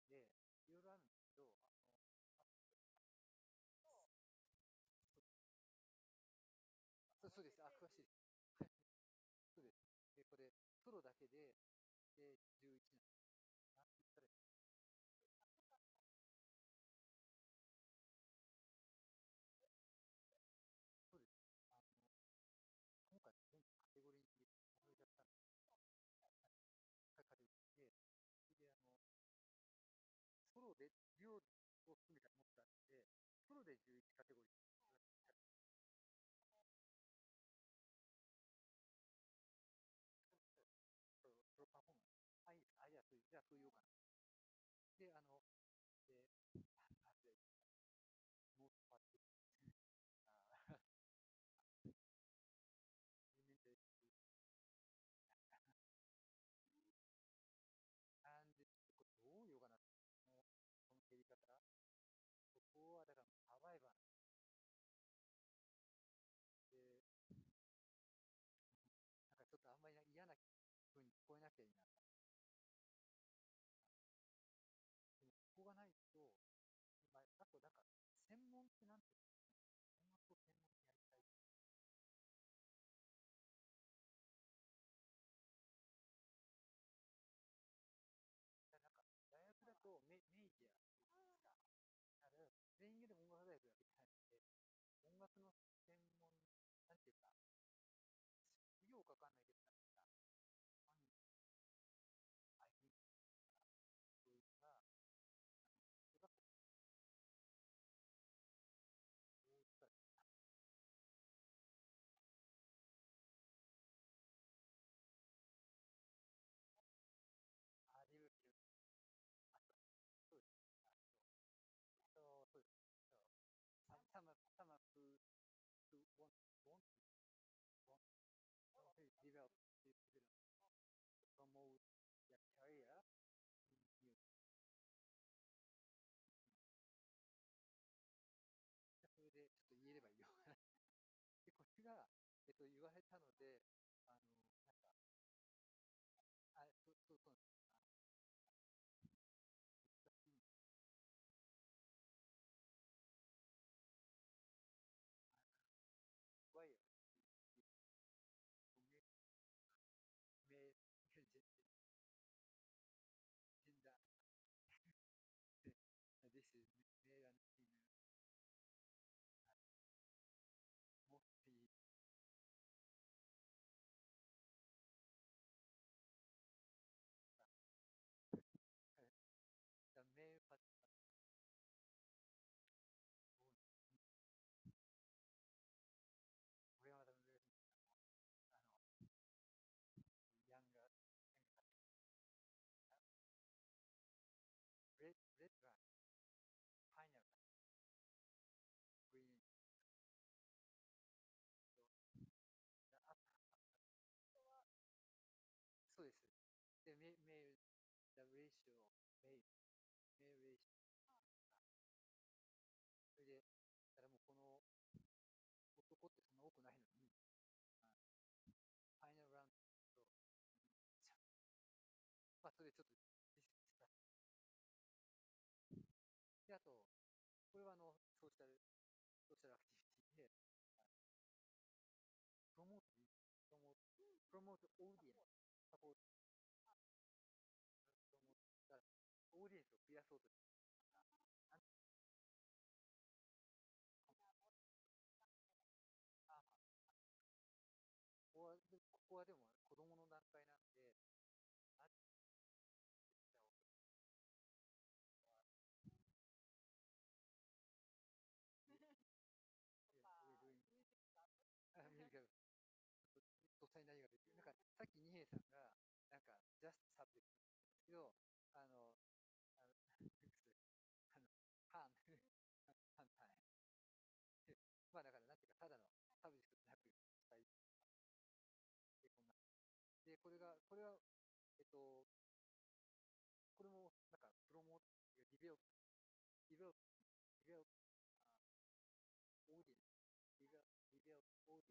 で、いろいろあるんですけど、そうです。詳しいです。はい。そうです。で、これ、ソロだけで、11なんです。なんて言ったらいいの。そうです。あの、今回全部カテゴリーに分かれちゃったんですけど、カテゴリーで、で、ソロでデュオを含めたものがあって、ソロで11カテゴリー。ソロパフォーマンス。じゃあそう言おうかな。で、で、で、ノートパッド、あエレメンタリー、で、これどう言おうかな。この蹴り方。ここは、だから、サバイバーで、なんかちょっとあんまり嫌な風に聞こえなきゃいいな。でも、ここがないと、まあ、あと、なんか、専門ってなんていうの、音楽を専門にやりたい。なんか、大学だとメイディアっていうんですか。だから全員で音楽大学だけじゃなくて、音楽の専門、なんていうか、授業かわかんないけど、なんか、ファンにアイデンティティというか、それがどういったら、あり得る、あ、そうです。そうです。サマプto want to develop promote their career in music. それでちょっと言えればいいよ。で、これが、言われたので、なんか、そうなんです。難しい。ワイヤー、メ、メ、ジェンダー、this is male and female, mostly, the male participant, これはまた難しいんですけども、あの、ヤンガー、ヤンガー、レッドがファイナルがグリーンと、あ、そうです。で、メール、the ratio, メールレーション。それで、だからもうこの男ってそんな多くないのに、あファイナルラウンドと、まあ、それでちょっとディスした。で、あと、これはソーシャルアクティビティで、プロモート、プロモートオーディエンス、サポート、プロモート、だからオーディエンスを増やそうとして、なんあ、ここはでも子供の段階なんで、なんて言ったら見るけど、とっさに何が出てくる。なんか、さっき二平さんが、なんか、ジャストサブジェクトですけど、あの、あの、あの、パン、パンタイム。まあだから、なんていうか、ただのサブジェクトじゃなくしたい。で、こんな。で、これは、えっと、これも、なんか、プロモート、ディベロップ、ディベロップ、ディベロップ、オーディエンス、ディベロップ、オーディエンスで、は、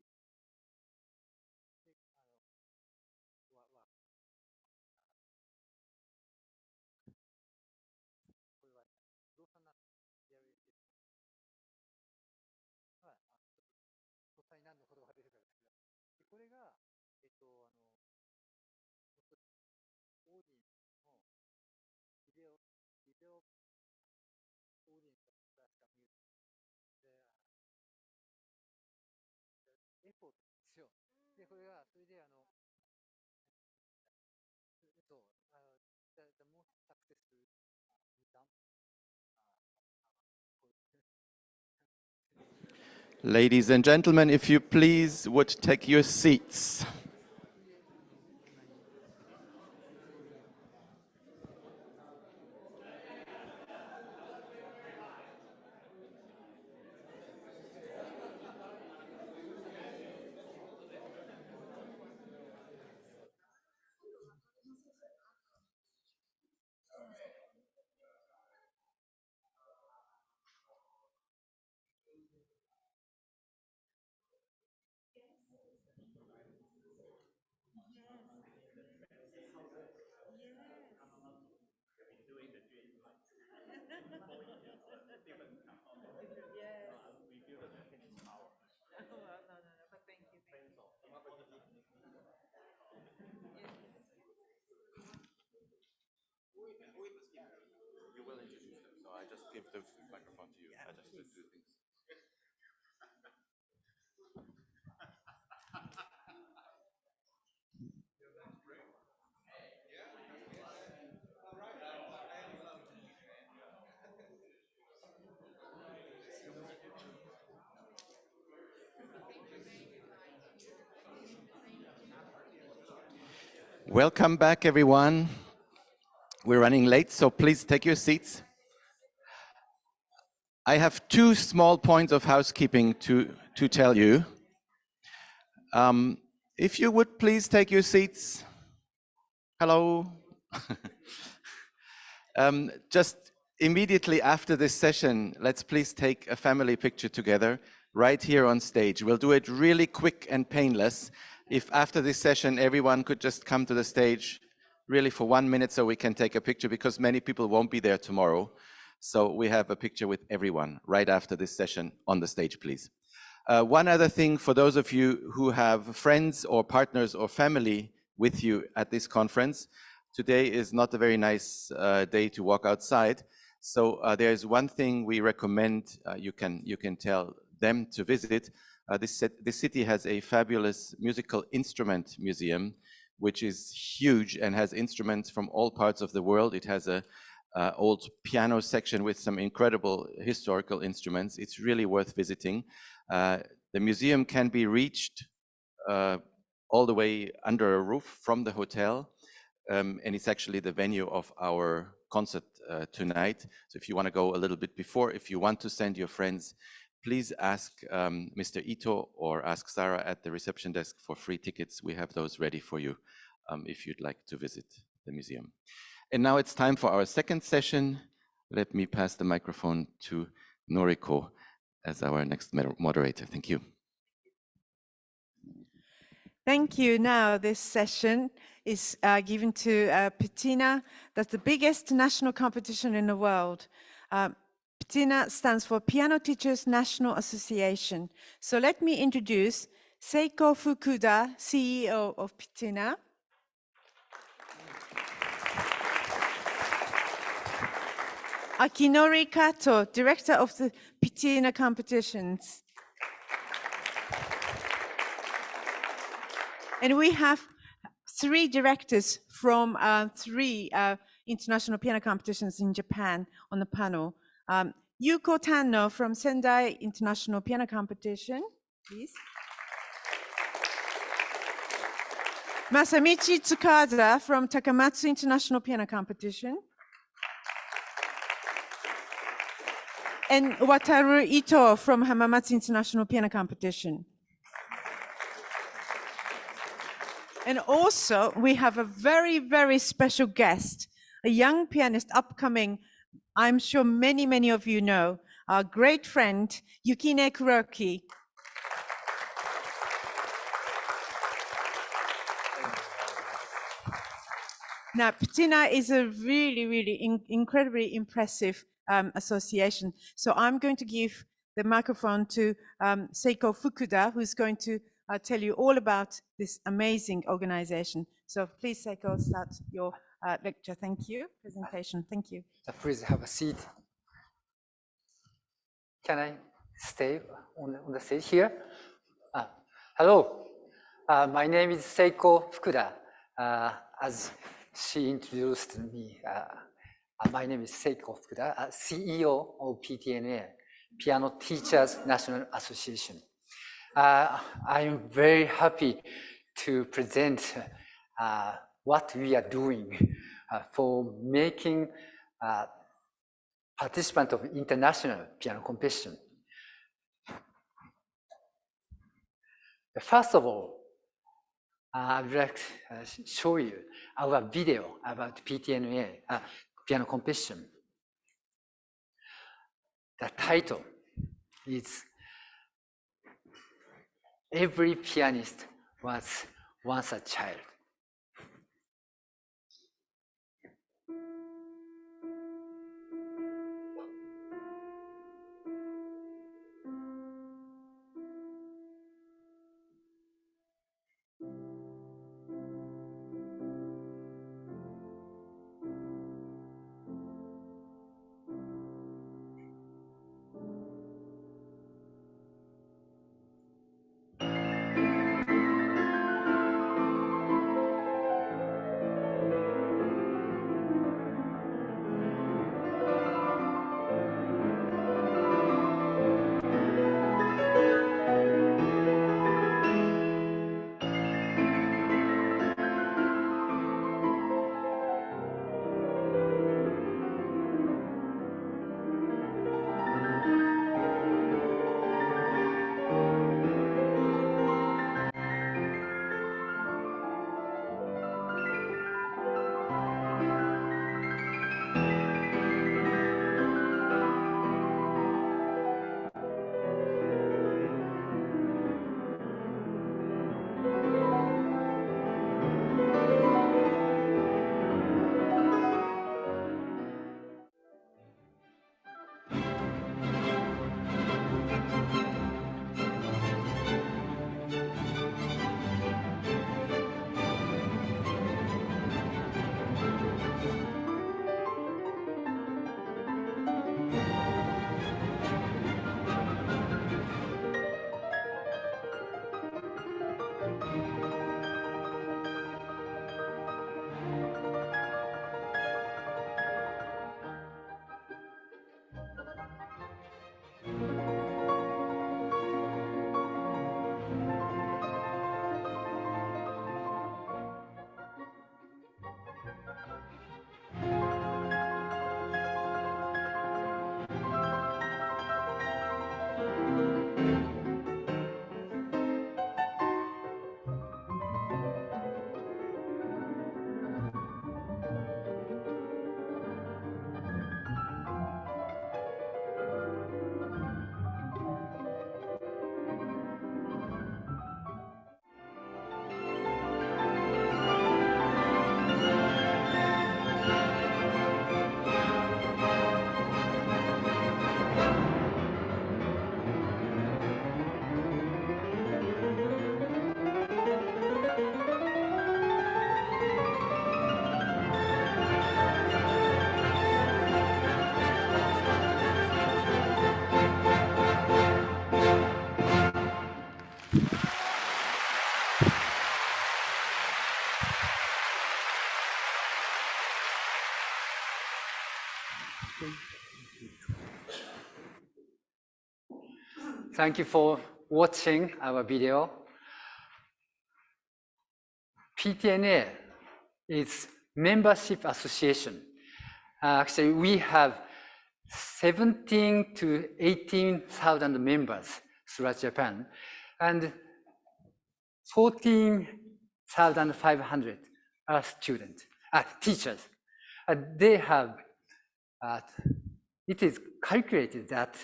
Ladies and gentlemen, if you please would take your seats. You will introduce them, so I just give the microphone to you. I just do things. Welcome back, everyone. We're running late, so please take your seats. I have two small points of housekeeping to tell you. If you would please take your seats. Hello. Just immediately after this session, let's please take a family picture together right here on stage. We'll do it really quick and painless. If after this session, everyone could just come to the stage really for 1 minute so we can take a picture, because many people won't be there tomorrow. So we have a picture with everyone right after this session on the stage, please. One other thing, for those of you who have friends or partners or family with you at this conference, today is not a very nice day to walk outside. So there's one thing we recommend you can tell them to visit. This city has a fabulous musical instrument museum, which is huge and has instruments from all parts of the world. It has a old piano section with some incredible historical instruments. It's really worth visiting. The museum can be reached all the way under a roof from the hotel, and it's actually the venue of our concert tonight. So if you want to go a little bit before, if you want to send your friends, please ask Mr. Ito or ask Sarah at the reception desk for free tickets. We have those ready for you if you'd like to visit the museum. And now it's time for our second session. Let me pass the microphone to Noriko as our next moderator. Thank you. Thank you. Now this session is given to PTNA. That's the biggest national competition in the world. PTNA stands for Piano Teachers National Association. So let me introduce Seikoh Fukuda, CEO of PTNA. Akinori Kato, Director of the PTNA competitions. And we have 3 directors from 3 international piano competitions in Japan on the panel. Yuko Tanno from Sendai International Piano Competition, please. Masamichi Tsukada from Takamatsu International Piano Competition. And Wataru Ito from Hamamatsu International Piano Competition. And also, we have a very, very special guest, a young pianist upcoming. I'm sure many, many of you know, our great friend, Yukine Kuroki. Now, PTNA is a really, really incredibly impressive association. So I'm going to give the microphone to Seikoh Fukuda, who's going to tell you all about this amazing organization. So please, Seikoh, start your lecture. Thank you. Presentation. Thank you. Please have a seat. Can I stay on the stage here? Hello. My name is Seikoh Fukuda. As she introduced me, my name is Seikoh Fukuda, CEO of PTNA, Piano Teachers National Association. I'm very happy to present what we are doing for making participants of international piano competition. First of all, I would like to show you our video about PTNA, piano competition. The title is Every Pianist Was Once a Child. Thank you for watching our video. PTNA is membership association. Actually, we have 17 to 18,000 members throughout Japan, and 14,500 are teachers. They have, it is calculated that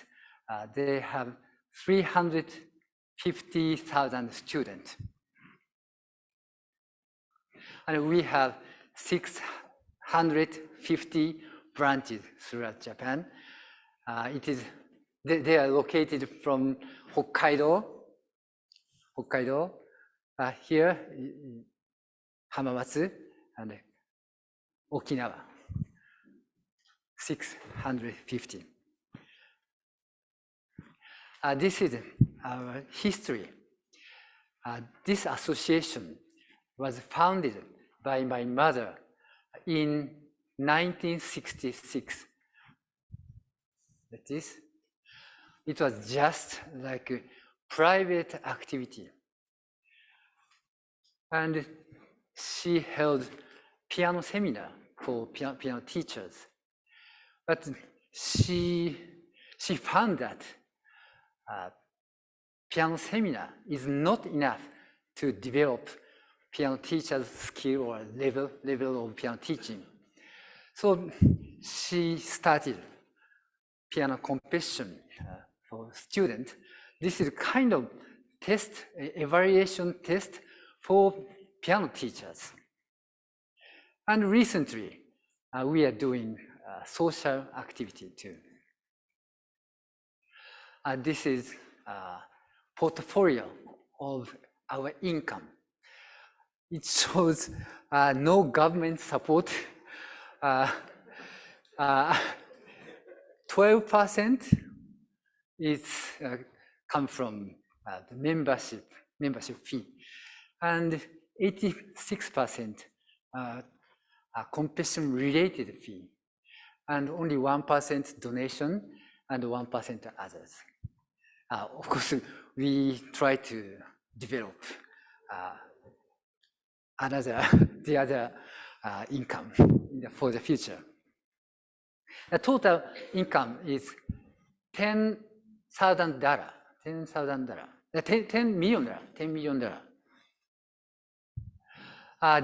they have 350,000 students. And we have 650 branches throughout Japan. They are located from Hokkaido, here, Hamamatsu, and Okinawa, 650. This is our history. This association was founded by my mother in 1966. That is, it was just like a private activity. And she held piano seminar for piano teachers. But she found that piano seminar is not enough to develop piano teacher's skill or level of piano teaching. So she started piano competition for students. This is kind of test, evaluation test for piano teachers. And recently, we are doing social activity too. This is a portfolio of our income. It shows no government support. 12% is come from the membership fee, and 86% competition-related fee, and only 1% donation and 1% others. Of course, we try to develop the other income for the future. The total income is $10,000. $10 million.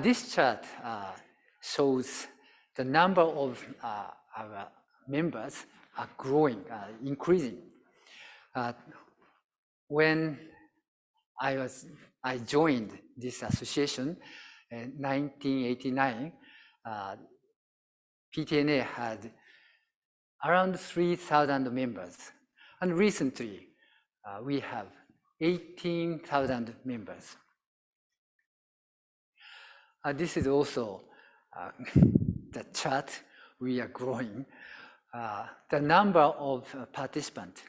This chart shows the number of our members are growing, increasing. When I joined this association in 1989, PTNA had around 3,000 members. And recently, we have 18,000 members. This is also the chart we are growing. The number of participants.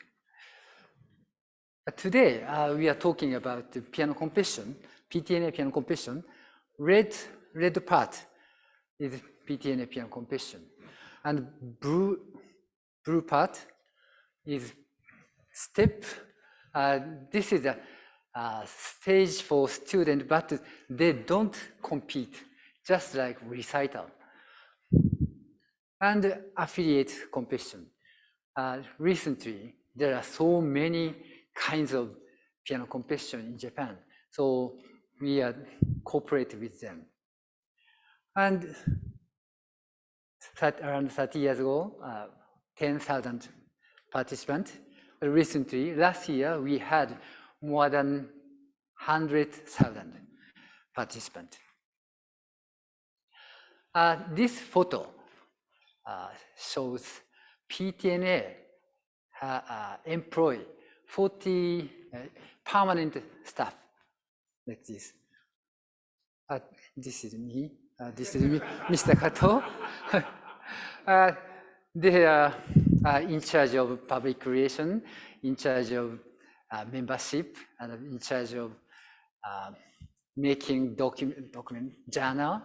Today, we are talking about the piano competition, PTNA piano competition. Red part is PTNA piano competition. And blue part is step. This is a stage for students, but they don't compete, just like recital. And affiliate competition. Recently, there are so many kinds of piano competition in Japan, so we are cooperate with them. And around 30 years ago, 10,000 participants. Recently, last year, we had more than 100,000 participants. This photo shows PTNA employ 40 permanent staff, like this. This is me. This is me, Mr. Kato. They are in charge of public relation, in charge of membership, and in charge of making document journal,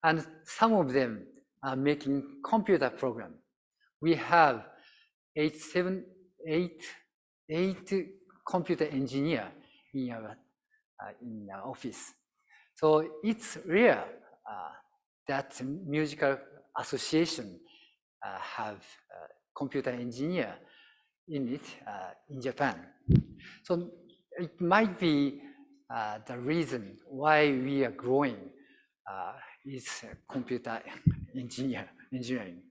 and some of them are making computer program. We have eight computer engineer in our office. So it's rare that musical association have computer engineer in it in Japan. So it might be the reason why we are growing is computer engineering.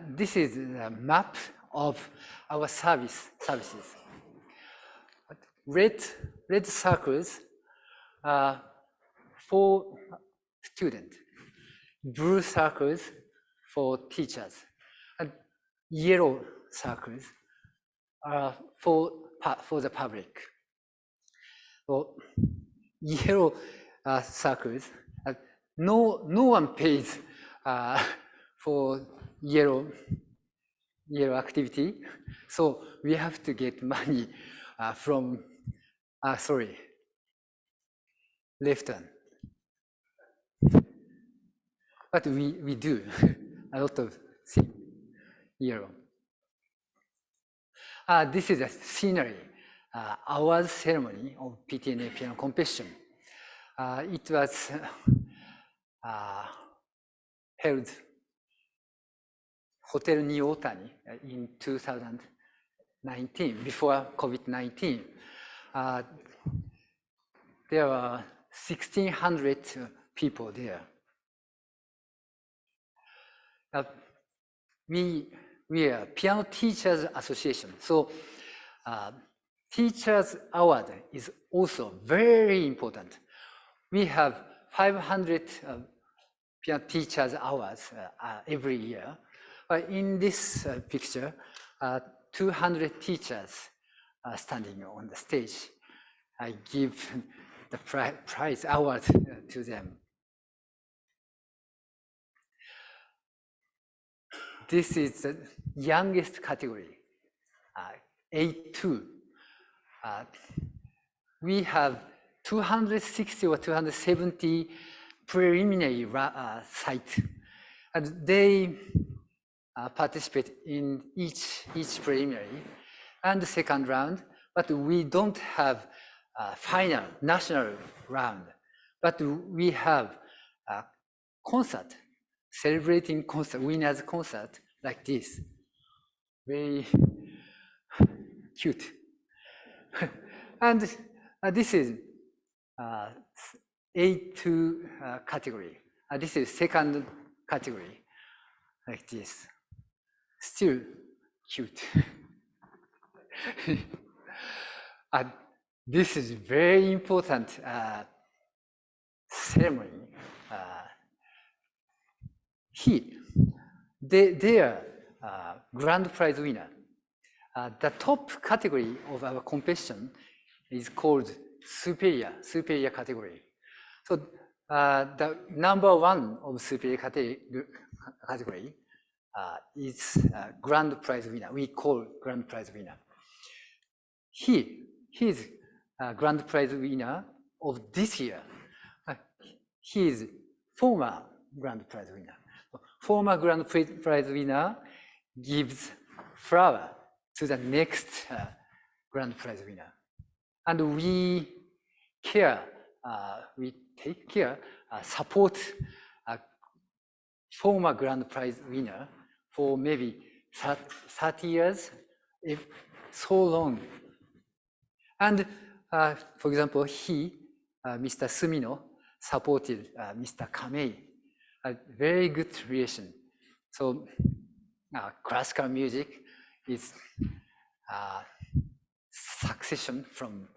This is a map of our services. Red circles for students, blue circles for teachers, and yellow circles for the public. So yellow circles, no one pays for yellow activity, so we have to get money from Sorry, left hand. But we do a lot of things here. This is a scenery, awards ceremony of PTNA piano competition. It was held Hotel New Otani in 2019, before COVID-19. There were 1,600 people there. We are a Piano Teachers Association, so Teachers Award is also very important. We have 500 piano teachers awards every year. But in this picture, 200 teachers are standing on the stage. I give the prize award to them. This is the youngest category, A2. We have 260 or 270 preliminary sites, and they participate in each preliminary and the second round, but we don't have a final national round, but we have a concert, celebrating concert, winners concert like this. Very cute. And this is A2 category. This is second category, like this. Still cute. This is very important ceremony. They are grand prize winner. The top category of our competition is called superior category. So the number one of superior category is grand prize winner. We call grand prize winner. He is grand prize winner of this year. He is former grand prize winner. Former grand prize winner gives flower to the next grand prize winner. And we take care, support former grand prize winner for maybe 30 years, if so long. And for example, Mr. Sumino, supported Mr. Kamei, a very good relation. So classical music is succession from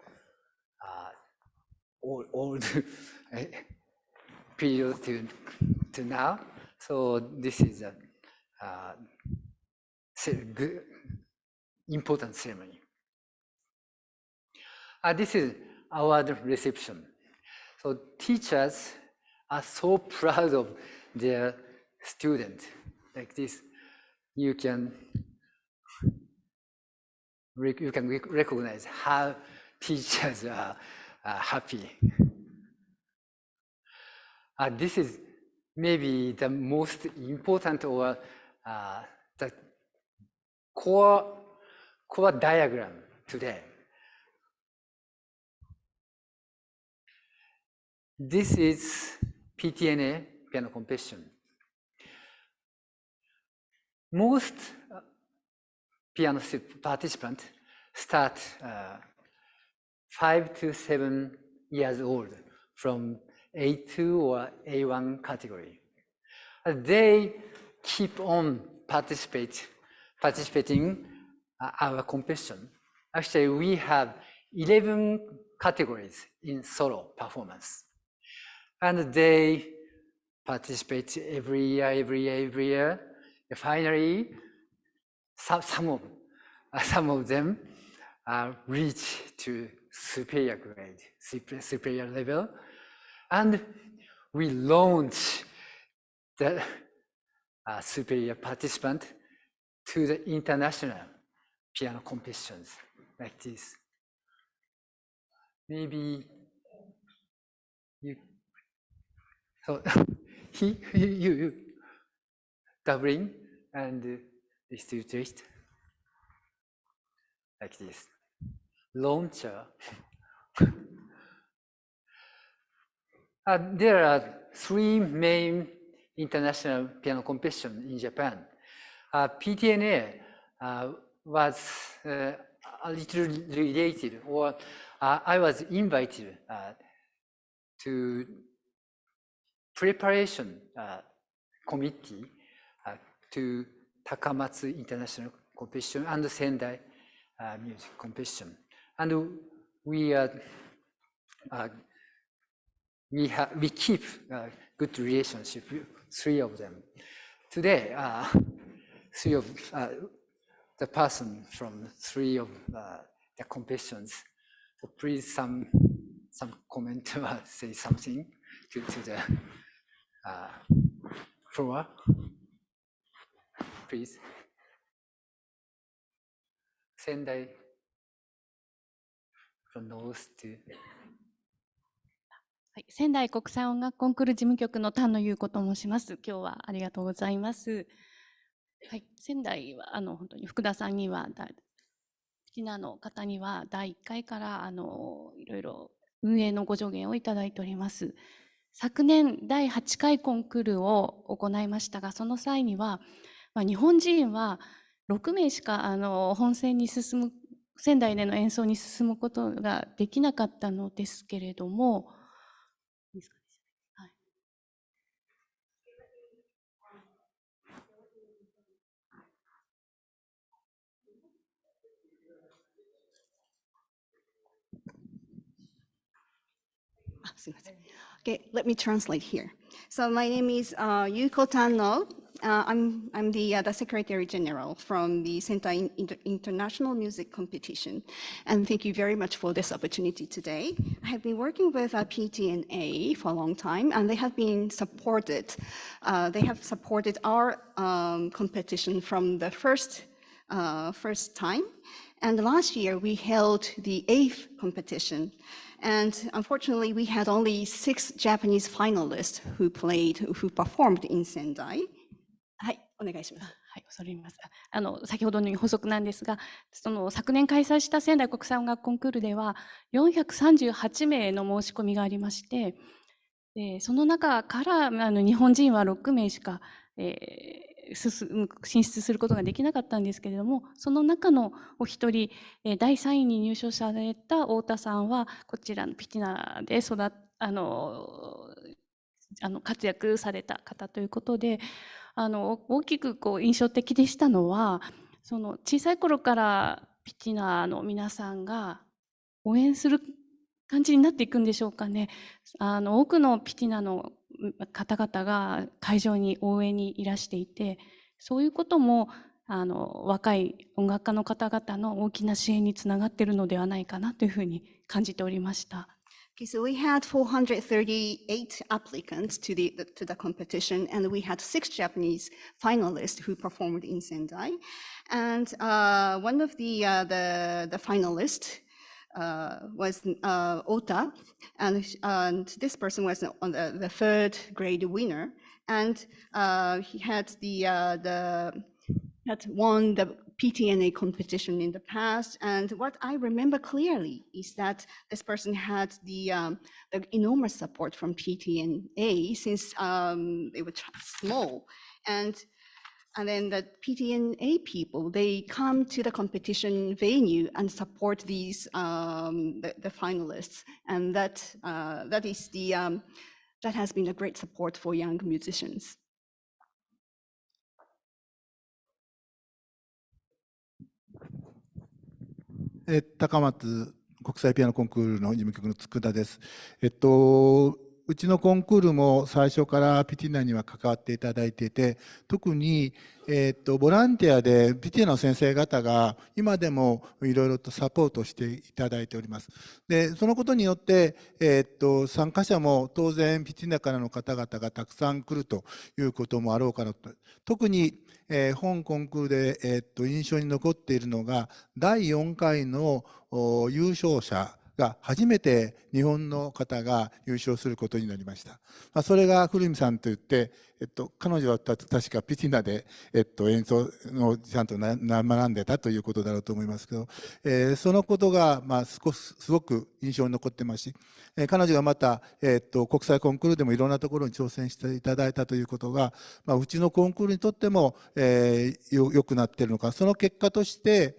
old period to now. So this is a good, important ceremony. This is award reception. So teachers are so proud of their student. Like this, you can recognize how teachers are happy. This is maybe the most important or the core diagram today. This is PTNA piano competition. Most piano participants start 5 to 7 years old from A2 or A1 category. They keep on participating our competition. Actually, we have 11 categories in solo performance. And they participate every year. And finally, some of them reach to superior grade, superior level. And we launch the superior participant to the international piano competitions like this. maybe you, so you doubling and distribute like this. Launcher. There are 3 main international piano competitions in Japan. PTNA was a little related, or I was invited to preparation committee to Takamatsu International Competition and Sendai Music Competition, and we keep good relationship, 3 of them. Today, 3 of the person from 3 of the competitions, please some comment or say something to the floor, please. Sendai from North to. はい、仙台国際音楽コンクール事務局の丹野優子と申します。今日はありがとうございます。はい、仙台は本当に福田さんにはピナの方には第1回からいろいろ運営のご助言をいただいております。昨年第8回コンクールを行いましたが、その際には、日本人は6名しか本戦に進む、仙台での演奏に進むことができなかったのですけれども、いいですかね。はい。すみません。Okay, let me translate here. So my name is Yuko Tanno. I'm the Secretary General from the Sentai International Music Competition. And thank you very much for this opportunity today. I have been working with PTNA for a long time, and they have supported our competition from the first time. And last year we held the 8th competition. And unfortunately, we had only 6 Japanese finalists who performed in Sendai. はい、お願いします。はい、恐れ入ります。先ほどの補足なんですが、昨年開催した仙台国際音楽コンクールでは438名の申し込みがありまして、その中から日本人は6名しか、進出することができなかったんですけれども、その中のお一人、第3位に入賞された太田さんはこちらのピティナで活躍された方ということで、大きく印象的でしたのは、小さい頃からピティナの皆さんが応援する感じになっていくんでしょうかね。多くのピティナの方々が会場に応援にいらしていて、そういうことも若い音楽家の方々の大きな支援につながっているのではないかなというふうに感じておりました。Okay, so we had 438 applicants to the competition, and we had 6 Japanese finalists who performed in Sendai. And one of the finalists was Ota, and this person was on the 3rd grade winner, and he had had won the PTNA competition in the past. And what I remember clearly is that this person had the enormous support from PTNA since they were small, and then the PTNA people, they come to the competition venue and support these the finalists, and that has been a great support for young musicians. 高松国際ピアノコンクールの事務局の佃です。うちのコンクールも最初からピティナには関わっていただいていて、特に、ボランティアでピティナの先生方が今でもいろいろとサポートしていただいております。で、そのことによって、参加者も当然ピティナからの方々がたくさん来るということもあろうかなと。特に、本コンクールで、印象に残っているのが第4回の優勝者が初めて日本の方が優勝することになりました。それが古見さんといって、彼女は確かピティナで、演奏をちゃんと学んでたということだろうと思いますけど、そのことが、すごく印象に残ってますし、彼女がまた、国際コンクールでもいろんなところに挑戦していただいたということが、うちのコンクールにとっても、良くなっているのか、その結果として、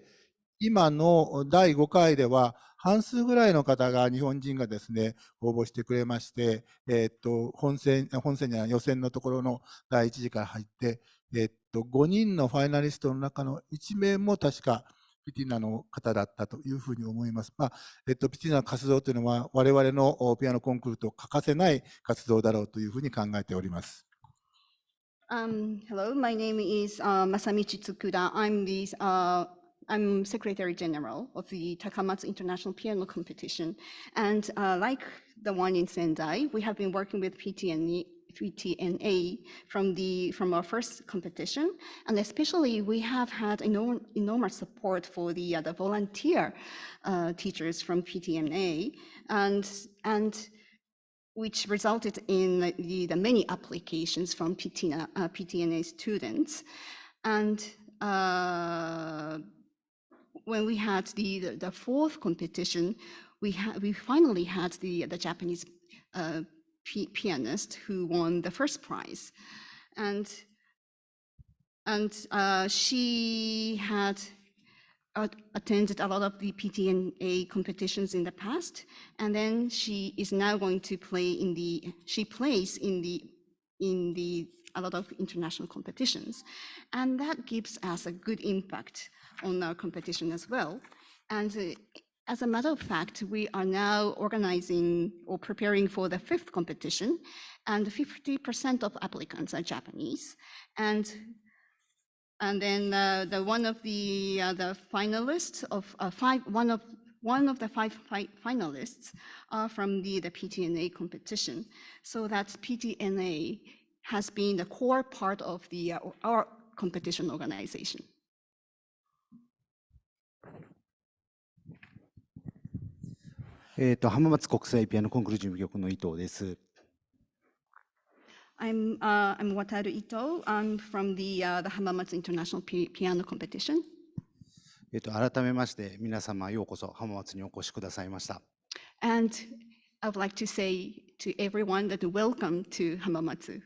今の第5回では、半数ぐらいの方が日本人がですね、応募してくれまして、本戦には予選のところの第1次から入って、5人のファイナリストの中の1名も確かピティナの方だったというふうに思います。ピティナの活動というのは、我々のピアノコンクールと欠かせない活動だろうというふうに考えております。Hello, my name is Masamichi Tsukuda. I'm Secretary General of the Takamatsu International Piano Competition. And like the one in Sendai, we have been working with PTNA from our first competition. And especially we have had enormous support for the volunteer teachers from PTNA, and which resulted in the many applications from PTNA students. And when we had the fourth competition, we finally had the Japanese pianist who won the first prize, and she had attended a lot of the PTNA competitions in the past, and then she is now going to play she plays in a lot of international competitions, and that gives us a good impact on our competition as well. And as a matter of fact, we are now organizing or preparing for the fifth competition, and 50% of applicants are Japanese. And then one of the finalists one of the five finalists are from the PTNA competition. So that PTNA has been the core part of our competition organization. 浜松国際ピアノコンクール事務局の伊藤です。I'm Wataru Ito. I'm from the Hamamatsu International Piano Competition. 改めまして皆様ようこそ浜松にお越しくださいました。And I would like to say to everyone that welcome to Hamamatsu.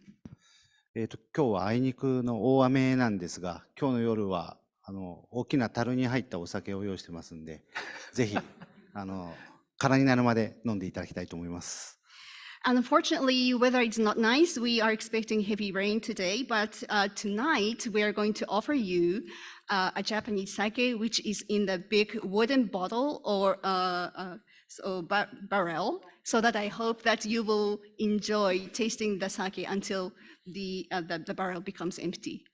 今日はあいにくの大雨なんですが、今日の夜は大きな樽に入ったお酒を用意してますんで、ぜひ空になるまで飲んでいただきたいと思います。Unfortunately, weather is not nice. We are expecting heavy rain today, but tonight we are going to offer you a Japanese sake, which is in the big wooden bottle or barrel, so that I hope that you will enjoy tasting the sake until the barrel becomes empty.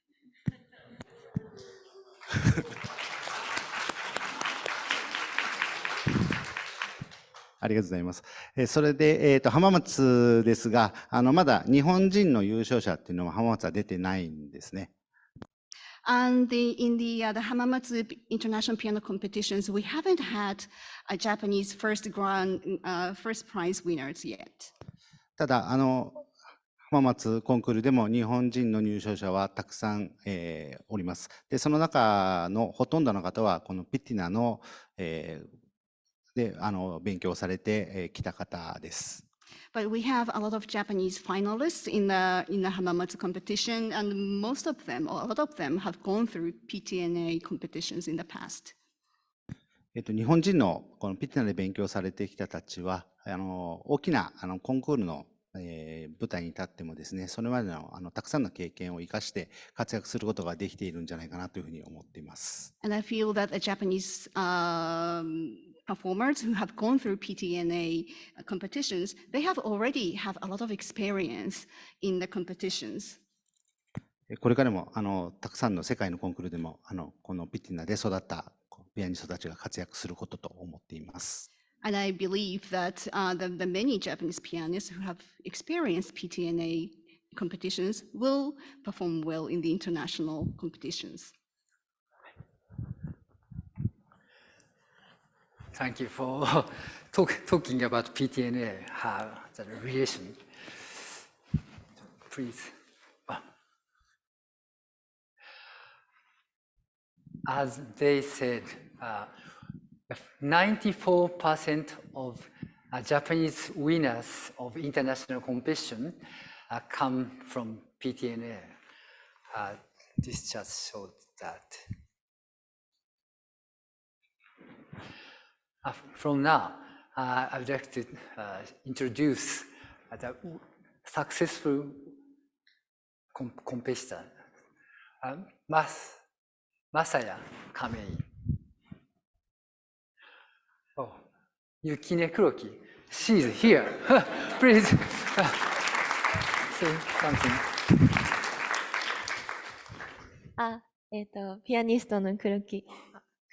ありがとうございます。それで、浜松ですが、まだ日本人の優勝者っていうのは浜松は出てないんですね。And in the Hamamatsu International Piano Competitions, we haven't had a Japanese first prize winners yet. ただ、浜松コンクールでも日本人の入賞者はたくさん、おります。で、その中のほとんどの方は、このピティナの、で勉強されてきた方です。But we have a lot of Japanese finalists in the Hamamatsu competition, and most of them, or a lot of them, have gone through PTNA competitions in the past. 日本人のこのピティナで勉強されてきたたちは、大きなコンクールの舞台に立ってもですね、それまでのたくさんの経験を生かして活躍することができているんじゃないかなというふうに思っています。And I feel that the Japanese performers who have gone through PTNA competitions, they already have a lot of experience in the competitions. これからもたくさんの世界のコンクールでもこのピティナで育ったピアニストたちが活躍することと思っています。And I believe that the many Japanese pianists who have experienced PTNA competitions will perform well in the international competitions. thank you for talking about PTNA, how the relation. Please. As they said, 94% of Japanese winners of international competition come from PTNA. This just showed that. From now, I would like to introduce the successful competitor, Masaya Kamei. Oh, Yukine Kuroki, she's here. Please say something. ピアニストの黒木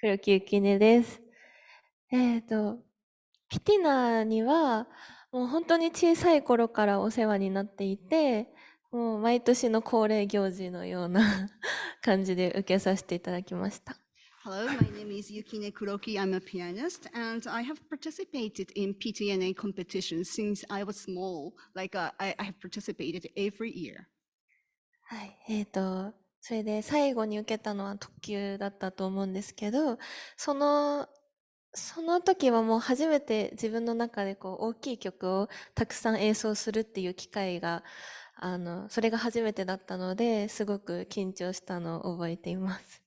ゆきねです。ピティナにはもう本当に小さい頃からお世話になっていて、もう毎年の恒例行事のような感じで受けさせていただきました。Hello, my name is Yukine Kuroki. I'm a pianist, and I have participated in PTNA competitions since I was small. Like I have participated every year. はい、それで最後に受けたのは特級だったと思うんですけど、その時はもう初めて自分の中でこう大きい曲をたくさん演奏するっていう機会がそれが初めてだったのですごく緊張したのを覚えています。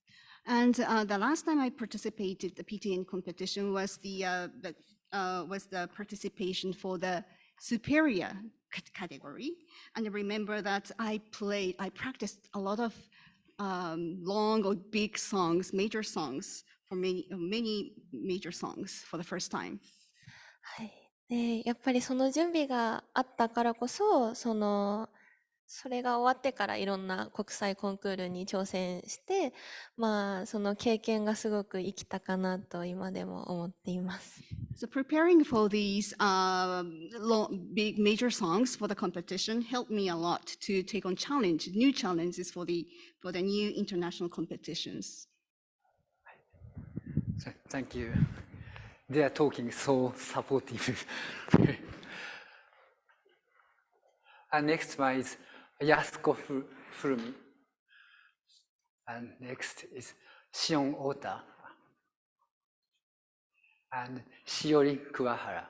And the last time I participated the PTN competition was the participation for the superior category. And I remember that I practiced a lot of long or big songs, major songs, for many major songs for the first time. はい。で、やっぱりその準備があったからこそ、それが終わってからいろんな国際コンクールに挑戦して、その経験がすごく生きたかなと今でも思っています。So preparing for these big major songs for the competition helped me a lot to take on new challenges for the new international competitions. Thank you. They are talking so supportive. And next one is Yasuko Furumi. And next is Shion Ota. And Shiori Kuwahara.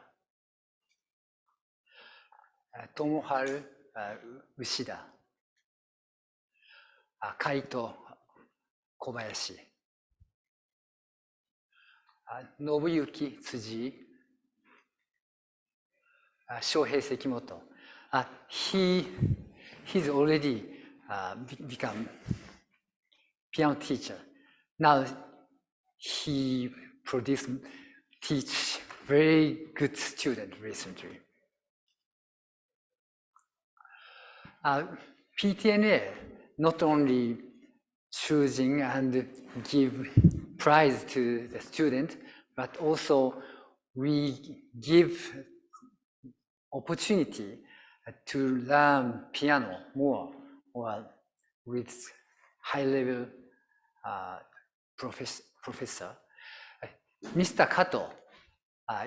Tomoharu Ushida. Kaito Kobayashi. Nobuyuki Tsuji. Shohei Sekimoto. He's already become piano teacher. Now he teach very good student recently. PTNA not only choosing and give prize to the student, but also we give opportunity to learn piano more or with high-level professor. Mr. Kato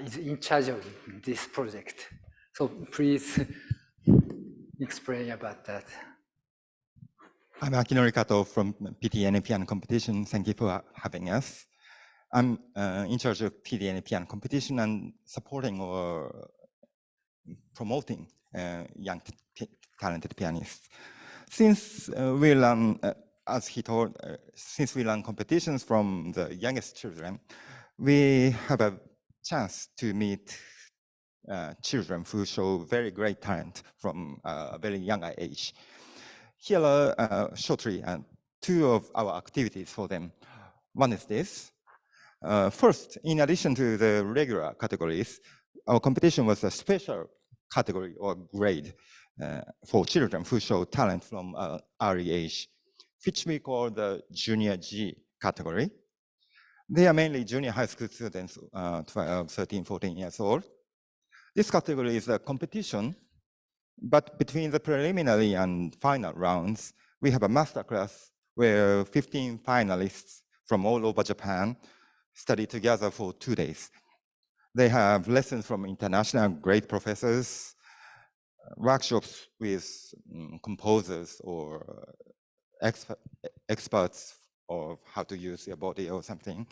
is in charge of this project. So please explain about that. I'm Akinori Kato from PTNA Piano Competition. Thank you for having us. I'm in charge of PTNA Piano Competition and supporting or promoting young talented pianists. Since we learn, as he told, since we learn competitions from the youngest children, we have a chance to meet children who show very great talent from a very young age. Here are shortly two of our activities for them. One is this. First, in addition to the regular categories, our competition was a special category or grade for children who show talent from early age, which we call the Junior G category. They are mainly junior high school students, 12, 13, 14 years old. This category is a competition, but between the preliminary and final rounds, we have a masterclass where 15 finalists from all over Japan study together for 2 days. They have lessons from international great professors, workshops with composers or experts of how to use your body or something.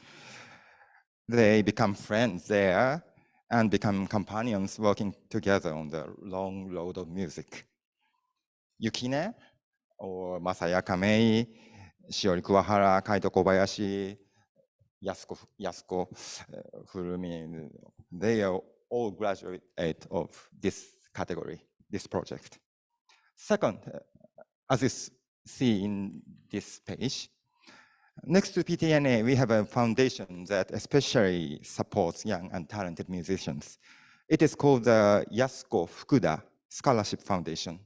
They become friends there and become companions working together on the long road of music. Yukine or Masaya Kamei, Shiori Kuwahara, Kaito Kobayashi, 𝘏𝘂𝗵𝗪, they are all graduate of this category, this project. Second, as you see in this page, next to PTNA, we have a foundation that especially supports young and talented musicians. It is called the Yasuko Fukuda Scholarship Foundation.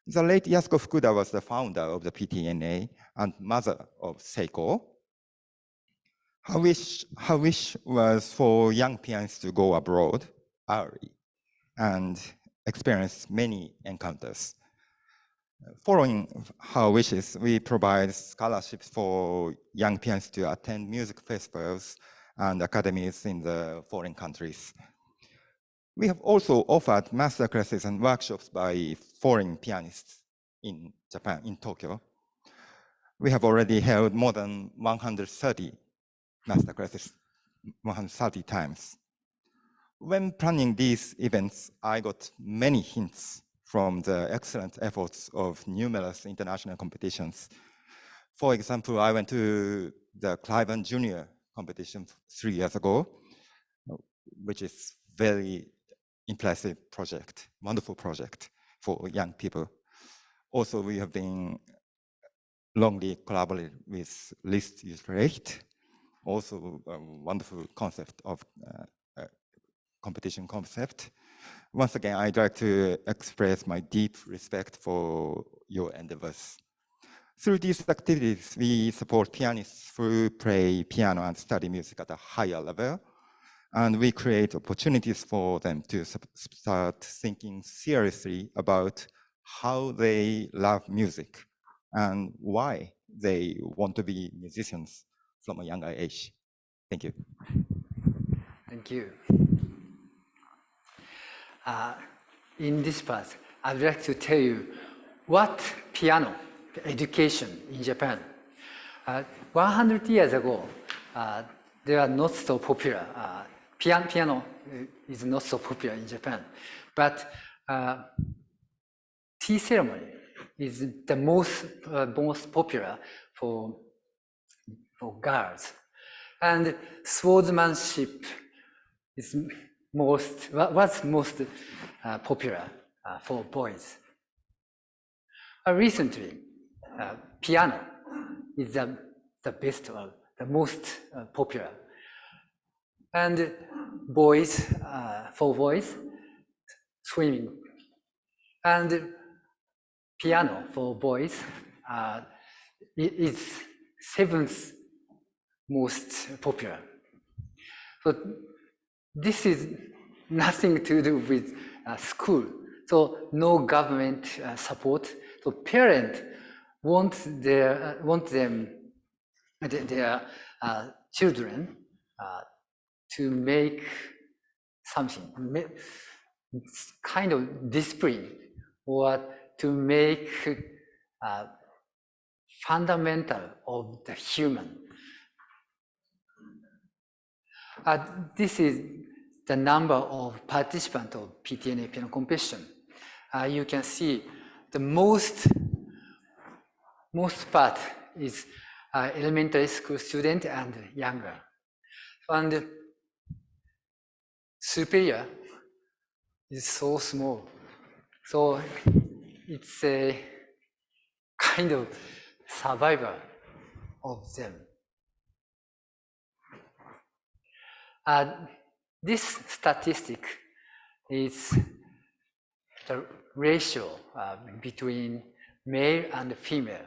The late Yasuko Fukuda was the founder of the PTNA and mother of Seikoh. Her wish was for young pianists to go abroad early and experience many encounters. Following her wishes, we provide scholarships for young pianists to attend music festivals and academies in the foreign countries. We have also offered masterclasses and workshops by foreign pianists in Japan, in Tokyo. We have already held more than 130 masterclasses, 130 times. When planning these events, I got many hints from the excellent efforts of numerous international competitions. For example, I went to the 𝘏𝘀 Junior competition 3 years ago, which is very impressive project, wonderful project for young people. Also, we have been longly collaborated with Liszt Recht, also a wonderful concept of competition concept. Once again, I'd like to express my deep respect for your endeavors. Through these activities, we support pianists who play piano and study music at a higher level, and we create opportunities for them to start thinking seriously about how they love music and why they want to be musicians from a younger age. Thank you. Thank you. In this part, I'd like to tell you what piano education in Japan. 100 years ago, they are not so popular. Piano is not so popular in Japan, but tea ceremony is the most popular for girls, and swordsmanship is was most popular for boys. Recently, piano is the best one, the most popular. And boys, for boys, swimming. And piano for boys is 7th most popular. So this is nothing to do with school. So no government support. So parents want their children to make something, kind of discipline, or to make fundamental of the human. This is the number of participants of PTNA piano competition. You can see the most part is elementary school student and younger. And superior is so small. So it's a kind of survivor of them. This statistic is the ratio between male and female.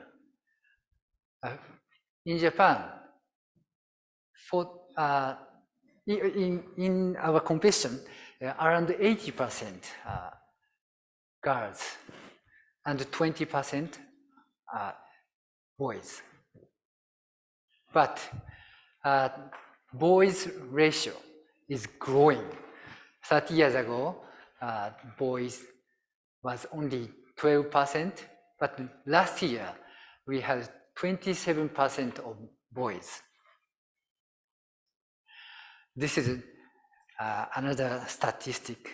In Japan, in our competition, around 80% girls and 20% boys. But boys' ratio is growing. 30 years ago, boys was only 12%, but last year we had 27% of boys. This is another statistic.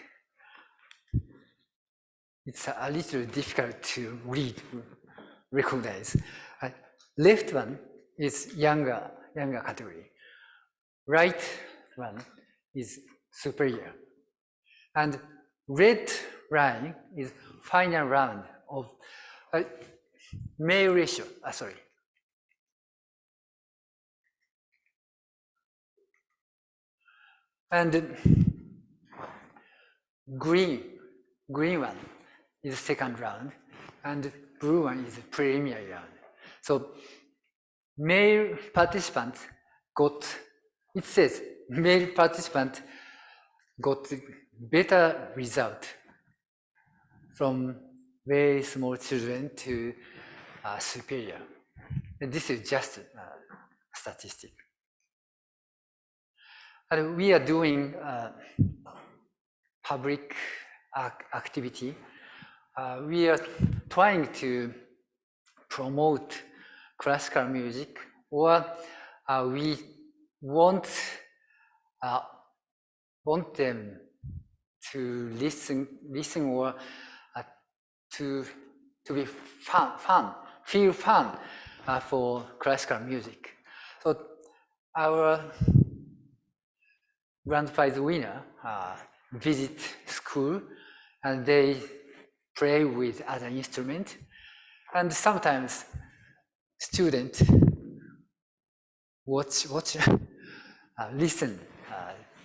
It's a little difficult to recognize. Left one is younger category. Right one is superior. And red line is final round of male ratio. Sorry. And green one is second round, and blue one is preliminary round. So male participant got, it says male participant got better result from very small children to superior. And this is just a statistic. And we are doing public activity. We are trying to promote classical music, or we want them to listen or to be feel fun for classical music. So our grand prize winner visit school and they play with other instrument, and sometimes students listen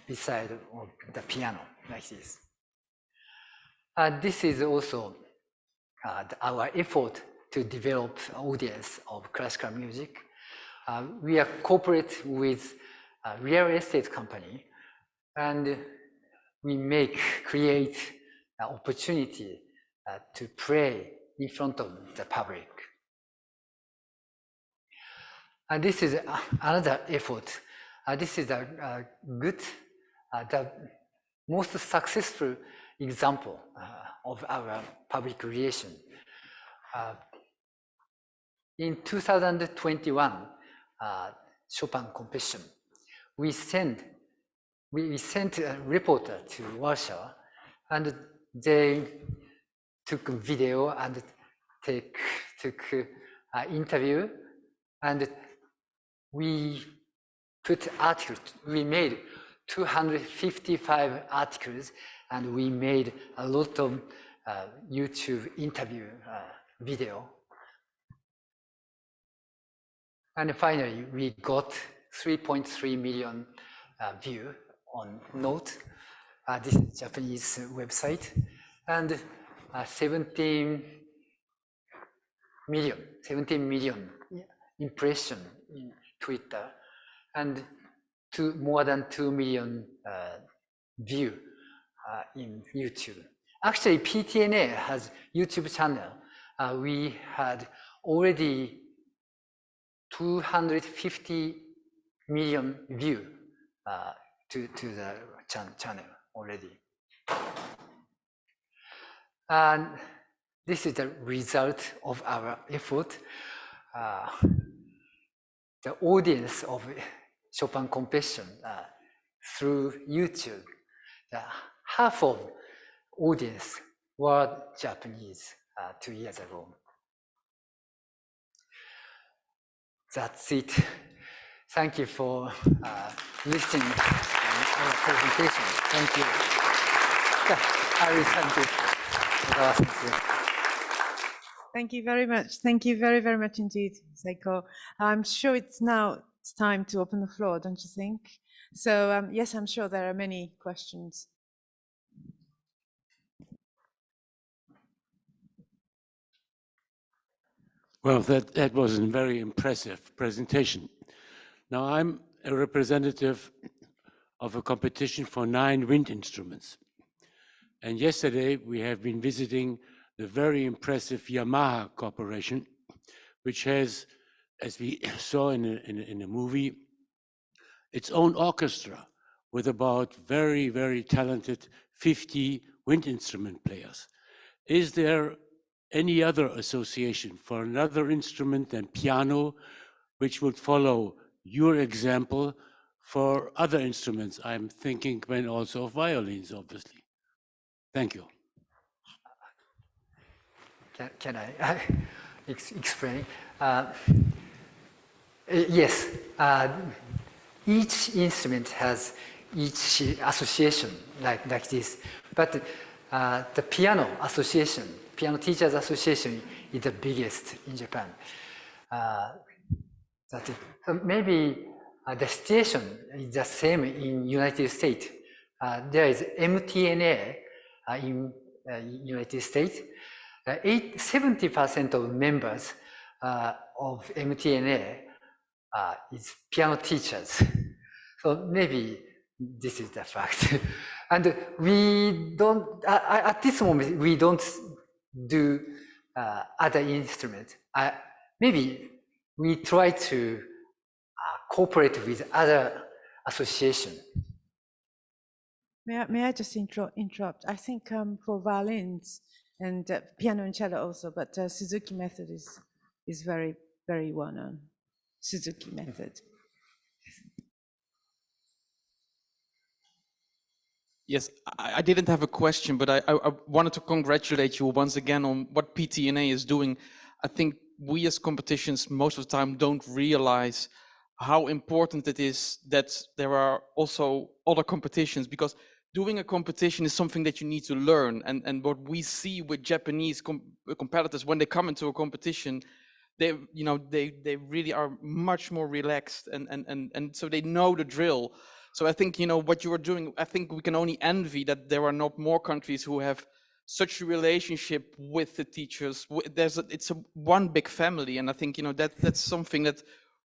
beside the piano like this. This is also our effort to develop audience of classical music. We are cooperate with a real estate company, and we create an opportunity to play in front of the public. And this is another effort. This is a good, the most successful example of our public relation. In 2021 Chopin competition, we sent a reporter to Warsaw, and they took a video and took an interview, and we put articles. We made 255 articles, and we made a lot of YouTube interview video. And finally, we got 3.3 million views on Note. This is Japanese website, and 17 million impression in Twitter, and more than 2 million views in YouTube. Actually, PTNA has YouTube channel. We had already 250 million views to the channel already. And this is the result of our effort. The audience of Chopin competition through YouTube, half of audience were Japanese 2 years ago. That's it. Thank you for listening to our presentation. Thank you. I will thank you. Thank you very much. Thank you very, very much indeed, Seikoh. I'm sure it's time to open the floor, don't you think? So yes, I'm sure there are many questions. Well, that was a very impressive presentation. Now, I'm a representative of a competition for 9 wind instruments. And yesterday, we have been visiting the very impressive Yamaha Corporation, which has, as we saw in a movie, its own orchestra with about very, very talented 50 wind instrument players. Is there any other association for another instrument than piano, which would follow your example for other instruments? I'm thinking when also of violins, obviously. Thank you. Can I explain? Yes, each instrument has each association like this, but the piano association, Piano Teachers Association, is the biggest in Japan. So maybe the situation is the same in United States. There is MTNA in United States. 70% of members of MTNA is piano teachers. So maybe this is the fact. And we don't, at this moment, we don't do other instruments. Maybe we try to cooperate with other associations. May I just interrupt? I think for violins and piano and cello also, but Suzuki method is very, very well known. Suzuki method. Yes, I didn't have a question, but I wanted to congratulate you once again on what PTNA is doing. I think we as competitions most of the time don't realize how important it is that there are also other competitions, because doing a competition is something that you need to learn. And what we see with Japanese competitors, when they come into a competition, they really are much more relaxed and so they know the drill. So I think, what you are doing, I think we can only envy that there are not more countries who have such a relationship with the teachers. It's one big family. And I think, that's something that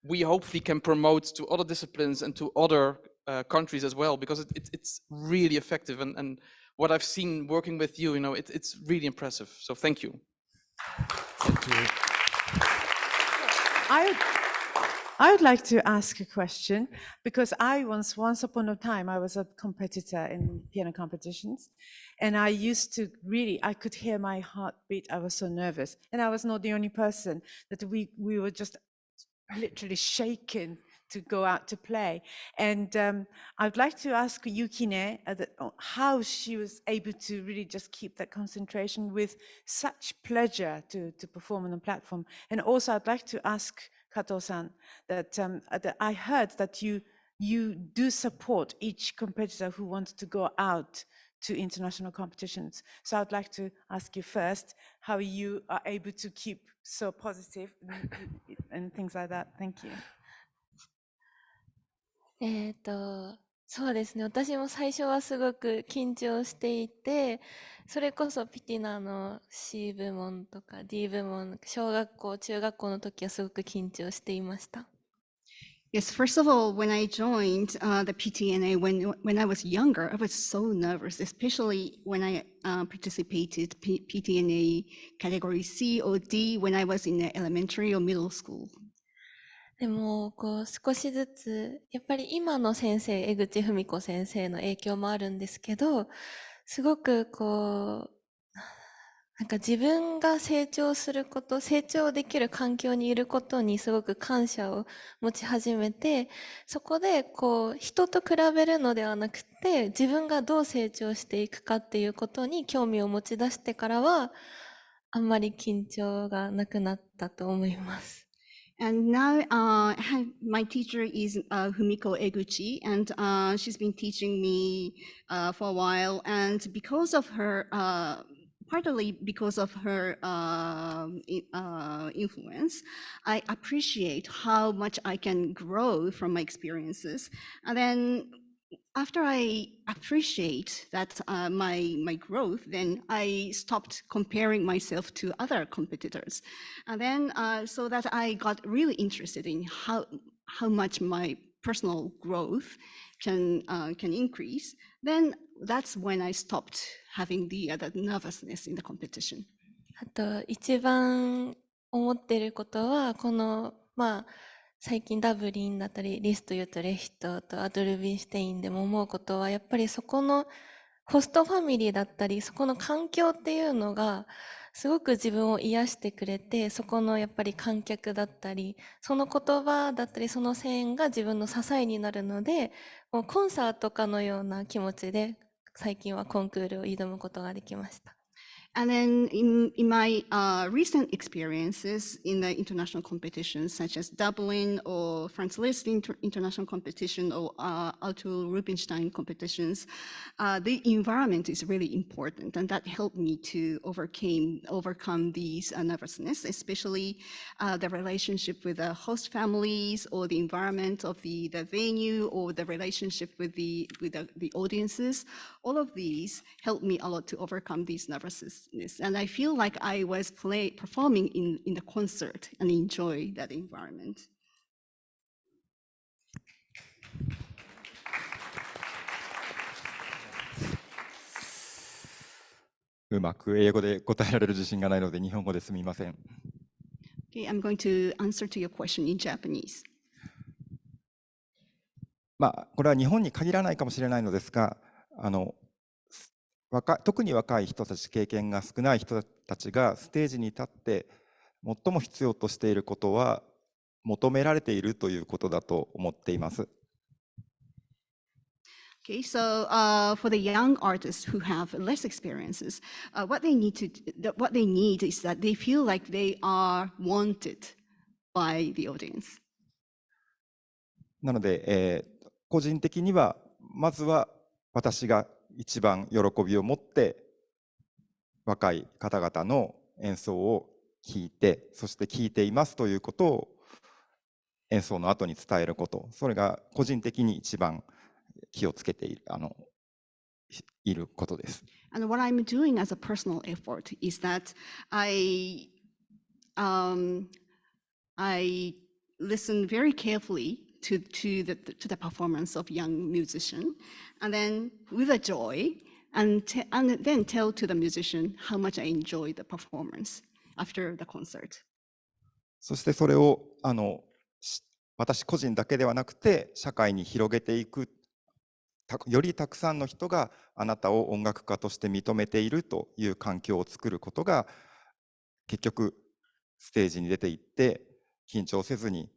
we hopefully can promote to other disciplines and to other countries as well, because it's really effective. And what I've seen working with you, it's really impressive. So thank you. Thank you. I would like to ask a question, because once upon a time, I was a competitor in piano competitions, and I used to I could hear my heartbeat. I was so nervous, and I was not the only person, that we were just literally shaken to go out to play. And I'd like to ask Yukine how she was able to really just keep that concentration with such pleasure to perform on the platform. And also I'd like to ask Kato-san that I heard that you do support each competitor who wants to go out to international competitions. So I'd like to ask you first how you are able to keep so positive and things like that. Thank you. そうですね。私も最初はすごく緊張していて、それこそピティナの C 部門とか D 部門、小学校、中学校の時はすごく緊張していました。Yes, first of all, when I joined the PTNA, when I was younger, I was so nervous, especially when I participated PTNA category C or D when I was in elementary or middle school. でも少しずつやっぱり今の先生江口文子先生の影響もあるんですけど、すごくなんか自分が成長すること、成長できる環境にいることにすごく感謝を持ち始めて、そこで人と比べるのではなくて、自分がどう成長していくかっていうことに興味を持ち出してからは、あんまり緊張がなくなったと思います。And now my teacher is Fumiko Eguchi, and she's been teaching me for a while. And because of her, partly because of her influence, I appreciate how much I can grow from my experiences. And then after I appreciate that my growth, then I stopped comparing myself to other competitors. And then so that I got really interested in how much my personal growth can increase. Then that's when I stopped having the nervousness in the competition. あと一番思っていることは最近ダブリンだったり、リストユトレヒトとアドルビンシュテインでも思うことは、やっぱりそこのホストファミリーだったり、そこの環境っていうのが、すごく自分を癒してくれて、そこのやっぱり観客だったり、その言葉だったり、その声援が自分の支えになるので、もうコンサートかのような気持ちで、最近はコンクールを挑むことができました。And then in my recent experiences in the international competitions, such as Dublin or France Liszt international competition or Arthur Rubinstein competitions, the environment is really important, and that helped me to overcome these nervousness, especially the relationship with the host families or the environment of the venue or the relationship with the audiences. All of these helped me a lot to overcome these nervousness. And I feel like I was performing in the concert and enjoy that environment. うまく英語で答えられる自信がないので日本語ですみません。Okay, I'm going to answer to your question in Japanese. これは日本に限らないかもしれないのですが、特に若い人たち、経験が少ない人たちがステージに立って最も必要としていることは求められているということだと思っています。Okay, so for the young artists who have less experiences, what they need is that they feel like they are wanted by the audience. なので、個人的にはまずは私が一番喜びを持って若い方々の演奏を聴いて、そして聴いていますということを演奏の後に伝えること、それが個人的に一番気をつけていることです。And what I'm doing as a personal effort is that I listen very carefully to the performance of young musician, and then with a joy, and then tell to the musician how much I enjoy the performance after the concert. そしてそれを私個人だけではなくて社会に広げていく、よりたくさんの人があなたを音楽家として認めているという環境を作ることが、結局ステージに出ていって緊張せずに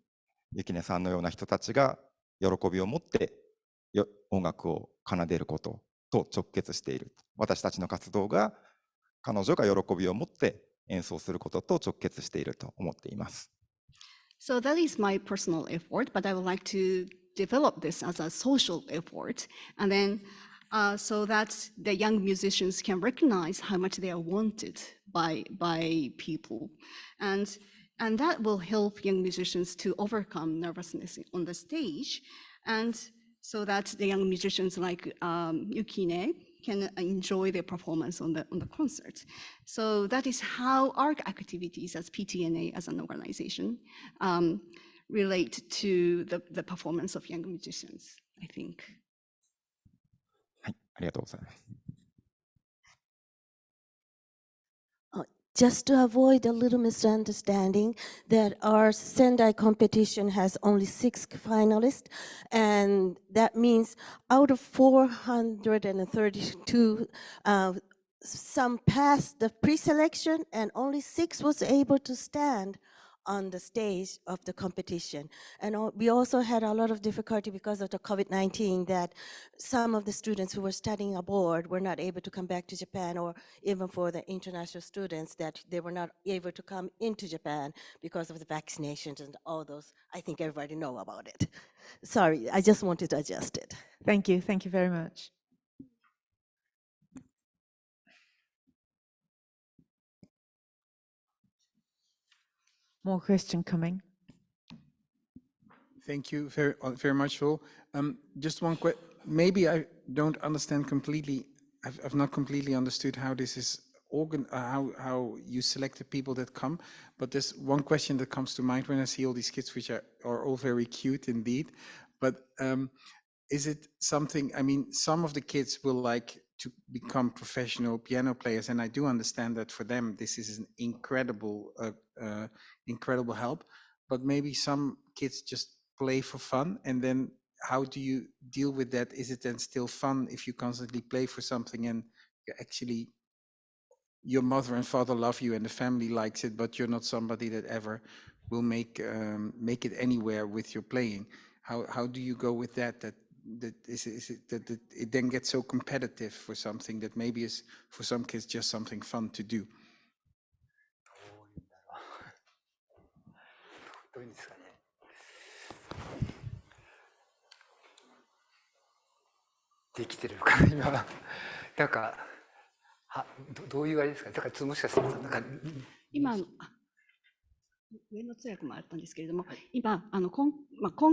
雪音さんのような人たちが喜びを持って音楽を奏でることと直結している。私たちの活動が彼女が喜びを持って演奏することと直結していると思っています。So that is my personal effort, but I would like to develop this as a social effort, and then so that the young musicians can recognize how much they are wanted by people, and that will help young musicians to overcome nervousness on the stage, and so that the young musicians like Yukine can enjoy their performance on the concert. So that is how our activities as PTNA as an organization relate to the performance of young musicians, I think. はい、ありがとうございます。Just to avoid a little misunderstanding, that our Sendai competition has only 6 finalists, and that means out of 432, some passed the pre-selection and only 6 was able to stand on the stage of the competition. And we also had a lot of difficulty because of the COVID-19, that some of the students who were studying abroad were not able to come back to Japan, or even for the international students that they were not able to come into Japan because of the vaccinations and all those. I think everybody know about it. Sorry, I just wanted to adjust it. Thank you very much. More question coming. Thank you very much, Phil. Just one question. Maybe I don't understand completely. I've not completely understood how this is how you select the people that come. But there's one question that comes to mind when I see all these kids, which are all very cute indeed. But is it something? I mean, some of the kids will like to become professional piano players, and I do understand that for them this is an incredible help. but maybe some kids just play for fun. And then how do you deal with that? Is it then still fun if you constantly play for something and actually your mother and father love you and the family likes it, but you're not somebody that ever will make it anywhere with your playing? How do you go with that? That is it that it then gets so competitive for something that maybe is for some kids just something fun to do? どういうんですかね。できてるかな今。なんかどういうあれですか。だからもしかしたらなんか今上の通訳もあったんですけれども、今コン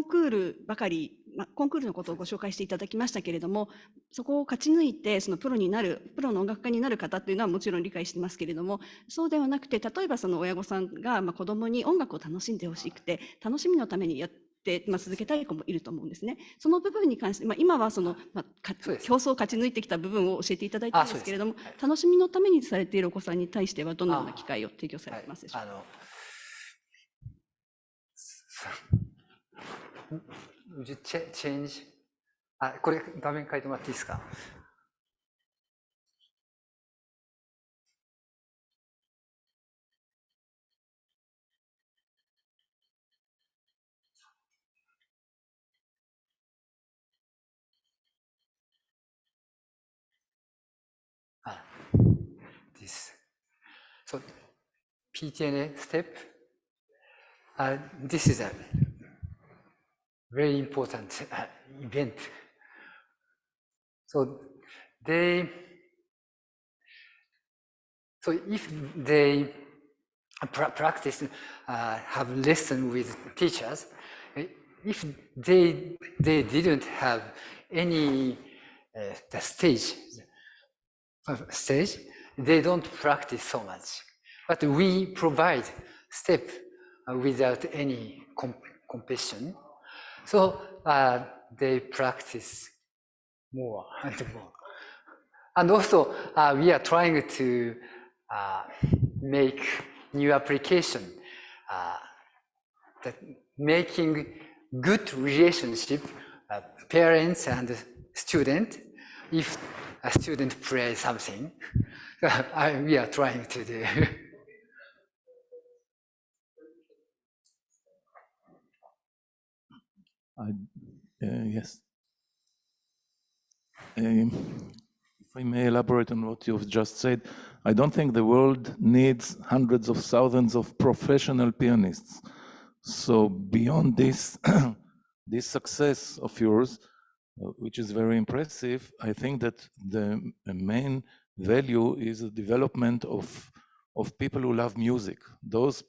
クールばかり、コンクールのことをご紹介していただきましたけれども、そこを勝ち抜いてそのプロの音楽家になる方っていうのはもちろん理解してますけれども、そうではなくて、例えばその親御さんが子どもに音楽を楽しんでほしくて、楽しみのためにやって続けたい子もいると思うんですね。その部分に関して、今はその競争を勝ち抜いてきた部分を教えていただいたんですけれども、楽しみのためにされているお子さんに対してはどのような機会を提供されてますでしょうか。チェンジ。これ画面変えてもらっていいですか。This. So PTNA step. This is a very important event. So if they practice, have lesson with teachers, if they didn't have any the stage, they don't practice so much. But we provide step without any competition. So they practice more and more. And also, we are trying to make new application that making good relationship, parents and student. If a student plays something, we are trying to do. Yes. If I may elaborate on what you've just said, I don't think the world needs hundreds of thousands of professional pianists. So beyond this, this success of yours, which is very impressive, I think that the main value is the development of people who love music. Those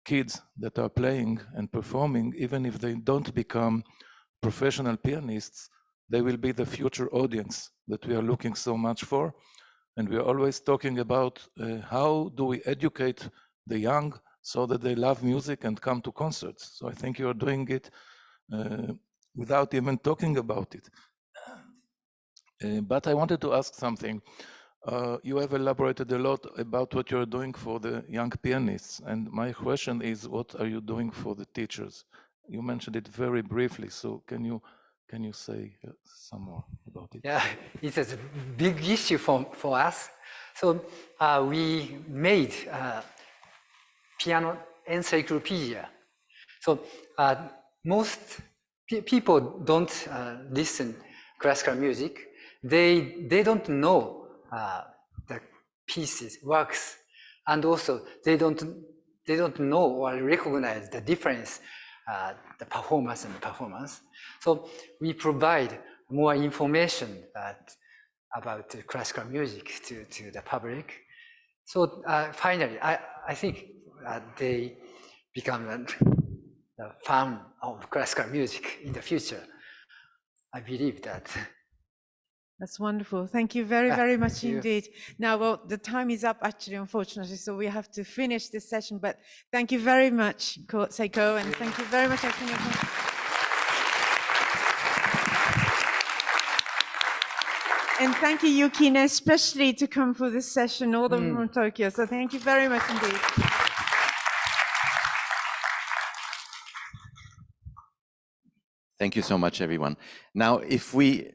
kids that are playing and performing, even if they don't become professional pianists, they will be the future audience that we are looking so much for. And we are always talking about how do we educate the young so that they love music and come to concerts. So I think you are doing it without even talking about it. But I wanted to ask something. You have elaborated a lot about what you're doing for the young pianists. And my question is, what are you doing for the teachers? You mentioned it very briefly, so can you say some more about it? Yeah, it's a big issue for us. So we made piano encyclopedia. So most people don't listen classical music. They don't know the pieces, works, and also they don't know or recognize the difference, the performance and the performance. So we provide more information about classical music to the public. So finally, I think they become a fan of classical music in the future. I believe that. That's wonderful. Thank you very, very much indeed. Now, well, the time is up actually, unfortunately, so we have to finish this session, but thank you very much, Seikoh, and thank you very much, Akinori. And thank you, Yukine, especially to come for this session all the way from Tokyo. So thank you very much indeed. Thank you so much, everyone. Now, if we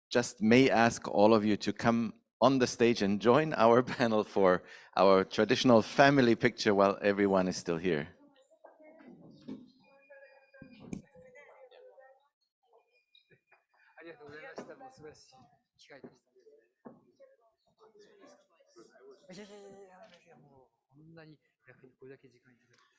just may ask all of you to come on the stage and join our panel for our traditional family picture while everyone is still here. ありがとうございました。もう素晴らしい機会でしたね。いやいやいやいや、もうこんなに逆にこれだけ時間いただいて。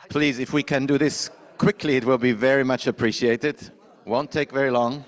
Please, if we can do this quickly, it will be very much appreciated. Won't take very long.